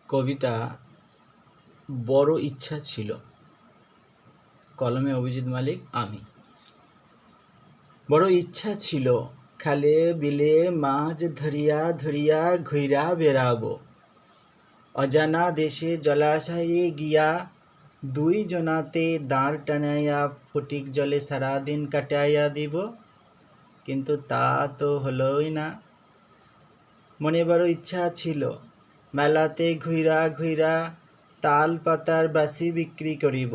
কবিতা বড় ইচ্ছা ছিল। কলমে অভিজিৎ মালিক। আমি বড় ইচ্ছা ছিল, খালে বিলে মাছ ধরিয়া ধরিয়া ঘুইরা বেড়াবো, অজানা দেশে জলাশয়ে গিয়া দুই জনাতে দাঁড় টানাইয়া ফটিক জলে সারাদিন কাটাইয়া দিব। কিন্তু তা তো হলোই না। মনে বড় ইচ্ছা ছিল, মেলাতে ঘুইরা ঘুইরা তাল পাতার বাসি বিক্রি করিব,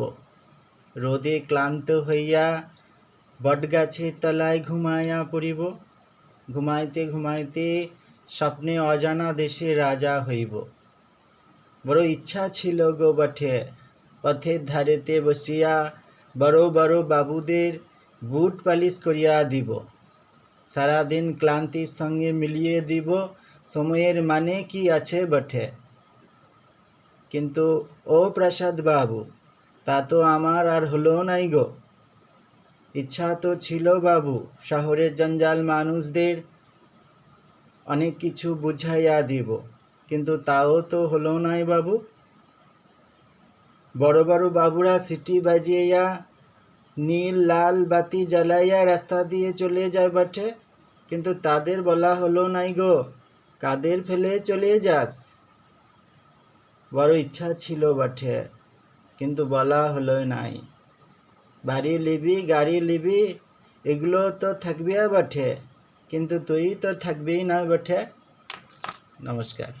রোদে ক্লান্ত হইয়া বটগাছের তলায় ঘুমাইয়া পড়িব। ঘুমাইতে ঘুমাইতে স্বপ্নে অজানা দেশে রাজা হইব। বড় ইচ্ছা ছিল গো বটে, পথের ধারেতে বসিয়া বড় বড় বাবুদের বুট পালিশ করিয়া দিব, সারাদিন ক্লান্তির সঙ্গে মিলিয়ে দিব সময়ের মানে কি আছে বটে। কিন্তু ও প্রসাদ বাবু, তা তো আমার আর হলো নাই গো। ইচ্ছা তো ছিল বাবু, শহরের জঞ্জাল মানুষদের অনেক কিছু বুঝাইয়া দিব, কিন্তু তাও তো হলো নাই বাবু। বড় বড় বাবুরা সিটি বাজিয়া নীল লাল বাতি জ্বালাইয়া রাস্তা দিয়ে চলে যায় বটে, কিন্তু তাদের বলা হলো নাই গো, কাদের ফেলে চলে যাস। বড় ইচ্ছা ছিল বটে, কিন্তু বলা হলো নাই। বাড়ি লিবি গাড়ি লিবি এগুলো তো থাকবে বটে, কিন্তু তুই তো থাকবেই না বটে। নমস্কার।